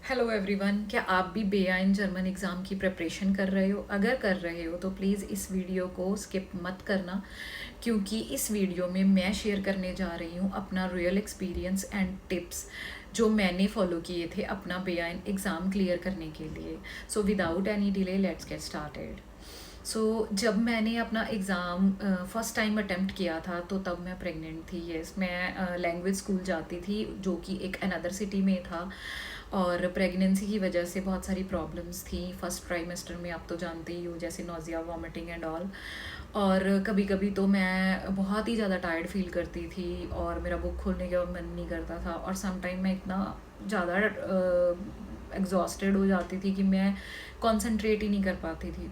Hello everyone, क्या आप भी बेआइन जर्मन एग्ज़ाम की प्रिपरेशन कर रहे हो? अगर कर रहे हो तो प्लीज़ इस वीडियो को स्किप मत करना, क्योंकि इस वीडियो में मैं शेयर करने जा रही हूँ अपना रियल एक्सपीरियंस एंड टिप्स जो मैंने फॉलो किए थे अपना बेआइन एग्ज़ाम क्लियर करने के लिए। So without any delay let's get started. जब मैंने अपना एग्ज़ाम फ़र्स्ट टाइम अटेम्प्ट किया था तो तब मैं प्रेग्नेंट थी। यस, मैं लैंग्वेज स्कूल जाती थी जो कि एक अनदर सिटी में था, और प्रेगनेंसी की वजह से बहुत सारी प्रॉब्लम्स थी फर्स्ट ट्राइमेस्टर में। आप तो जानते ही हो, जैसे नोज़िया, वॉमिटिंग एंड ऑल। और कभी कभी तो मैं बहुत ही ज़्यादा टायर्ड फील करती थी और मेरा बुक खोलने का मन नहीं करता था, और सम टाइम मैं इतना ज़्यादा एग्जॉस्टेड हो जाती थी कि मैं कॉन्सेंट्रेट ही नहीं कर पाती थी।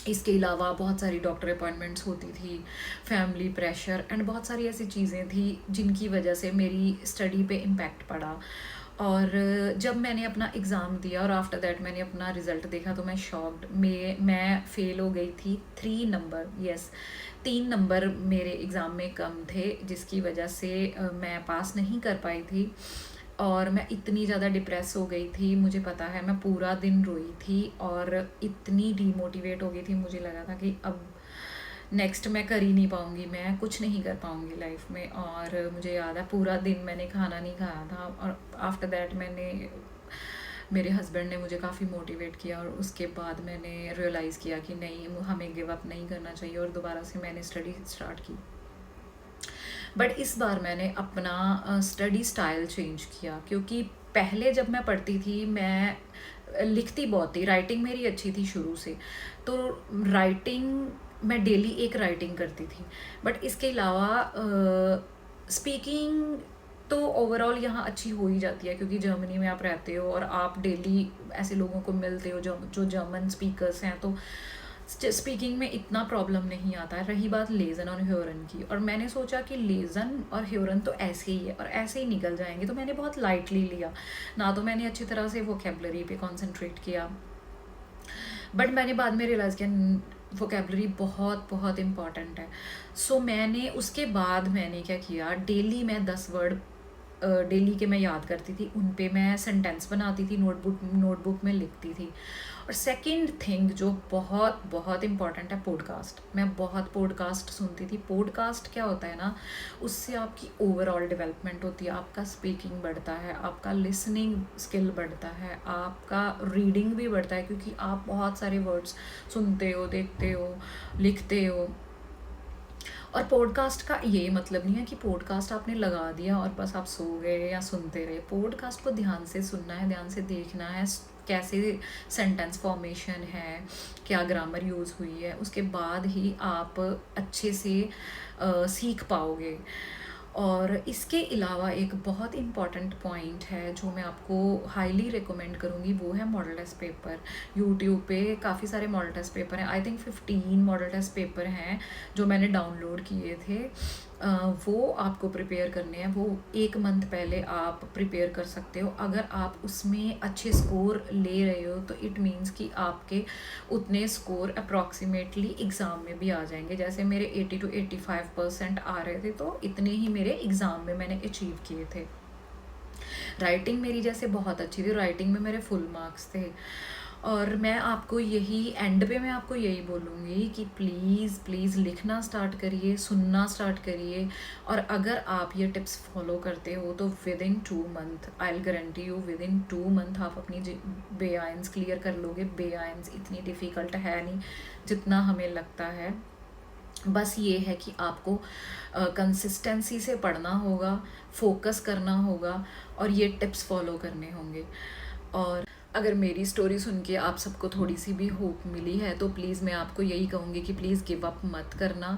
इसके अलावा बहुत सारी डॉक्टर अपॉइंटमेंट्स होती थी, फैमिली प्रेशर एंड बहुत सारी ऐसी चीज़ें थी जिनकी वजह से मेरी स्टडी पे इम्पैक्ट पड़ा। और जब मैंने अपना एग्ज़ाम दिया और आफ्टर दैट मैंने अपना रिज़ल्ट देखा तो मैं शॉक्ड। मैं फ़ेल हो गई थी 3 नंबर। यस, 3 नंबर मेरे एग्ज़ाम में कम थे, जिसकी वजह से मैं पास नहीं कर पाई थी। और मैं इतनी ज़्यादा डिप्रेस हो गई थी, मुझे पता है मैं पूरा दिन रोई थी और इतनी डीमोटिवेट हो गई थी। मुझे लगा था कि अब नेक्स्ट मैं कर ही नहीं पाऊँगी, मैं कुछ नहीं कर पाऊँगी लाइफ में। और मुझे याद है पूरा दिन मैंने खाना नहीं खाया था, और आफ्टर दैट मेरे हस्बैंड ने मुझे काफ़ी मोटिवेट किया, और उसके बाद मैंने रियलाइज़ किया कि नहीं, हमें गिव अप नहीं करना चाहिए, और दोबारा से मैंने स्टडी स्टार्ट की। बट इस बार मैंने अपना स्टडी स्टाइल चेंज किया, क्योंकि पहले जब मैं पढ़ती थी मैं लिखती बहुत थी, राइटिंग मेरी अच्छी थी शुरू से। तो राइटिंग मैं डेली एक राइटिंग करती थी, बट इसके अलावा स्पीकिंग तो ओवरऑल यहाँ अच्छी हो ही जाती है, क्योंकि जर्मनी में आप रहते हो और आप डेली ऐसे लोगों को मिलते हो जो जर्मन स्पीकर्स हैं, तो स्पीकिंग में इतना प्रॉब्लम नहीं आता है। रही बात लेज़न और ह्योरन की, और मैंने सोचा कि लेज़न और ह्योरन तो ऐसे ही है और ऐसे ही निकल जाएंगे, तो मैंने बहुत लाइटली लिया ना। तो मैंने अच्छी तरह से वोकेबलरी पे कॉन्सेंट्रेट किया, बट मैंने बाद में रियलाइज़ किया वोकेबलरी बहुत बहुत इम्पॉर्टेंट है। मैंने उसके बाद मैंने क्या किया, डेली मैं 10 वर्ड डेली के मैं याद करती थी, उन पे मैं सेंटेंस बनाती थी, नोटबुक में लिखती थी। और सेकंड थिंग जो बहुत बहुत इम्पॉर्टेंट है, पॉडकास्ट। मैं बहुत पॉडकास्ट सुनती थी। पॉडकास्ट क्या होता है ना, उससे आपकी ओवरऑल डेवलपमेंट होती है, आपका स्पीकिंग बढ़ता है, आपका लिसनिंग स्किल बढ़ता है, आपका रीडिंग भी बढ़ता है, क्योंकि आप बहुत सारे वर्ड्स सुनते हो, देखते हो, लिखते हो। और पॉडकास्ट का ये मतलब नहीं है कि पॉडकास्ट आपने लगा दिया और बस आप सो गए या सुनते रहे। पॉडकास्ट को ध्यान से सुनना है, ध्यान से देखना है, कैसे सेंटेंस फॉर्मेशन है, क्या ग्रामर यूज़ हुई है, उसके बाद ही आप अच्छे से सीख पाओगे। और इसके अलावा एक बहुत इम्पॉर्टेंट पॉइंट है जो मैं आपको हाईली रिकमेंड करूँगी, वो है मॉडल टेस्ट पेपर। यूट्यूब पे काफ़ी सारे मॉडल टेस्ट पेपर हैं, I think 15 model test paper हैं जो मैंने डाउनलोड किए थे। वो आपको प्रिपेयर करने हैं, वो 1 मंथ पहले आप प्रिपेयर कर सकते हो। अगर आप उसमें अच्छे स्कोर ले रहे हो तो इट मीन्स कि आपके उतने स्कोर अप्रॉक्सीमेटली एग्ज़ाम में भी आ जाएंगे। जैसे मेरे 80 to 85% आ रहे थे, तो इतने ही मेरे एग्ज़ाम में मैंने अचीव किए थे। राइटिंग मेरी जैसे बहुत अच्छी थी, राइटिंग में मेरे फुल मार्क्स थे। और मैं आपको यही एंड पे मैं आपको यही बोलूँगी कि प्लीज़ प्लीज़ लिखना स्टार्ट करिए, सुनना स्टार्ट करिए। और अगर आप ये टिप्स फॉलो करते हो तो with in 2 month, I will guarantee you, with in 2 month आप अपनी बेआइंस क्लियर कर लोगे। बेआइंस इतनी डिफ़िकल्ट है नहीं जितना हमें लगता है। बस ये है कि आपको कंसिस्टेंसी से पढ़ना होगा, फोकस करना होगा, और ये टिप्स फॉलो करने होंगे। और अगर मेरी स्टोरी सुन के आप सबको थोड़ी सी भी होप मिली है तो प्लीज़ मैं आपको यही कहूँगी कि प्लीज़ गिव अप मत करना।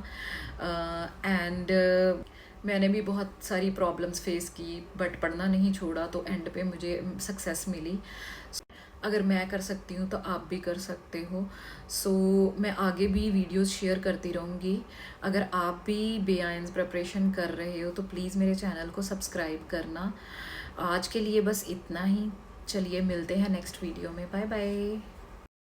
एंड मैंने भी बहुत सारी प्रॉब्लम्स फेस की, बट पढ़ना नहीं छोड़ा, तो एंड पे मुझे सक्सेस मिली। अगर मैं कर सकती हूँ तो आप भी कर सकते हो। मैं आगे भी वीडियोस शेयर करती रहूँगी। अगर आप भी बेआइंस प्रिपरेशन कर रहे हो तो प्लीज़ मेरे चैनल को सब्सक्राइब करना। आज के लिए बस इतना ही। चलिए मिलते हैं नेक्स्ट वीडियो में। Bye bye.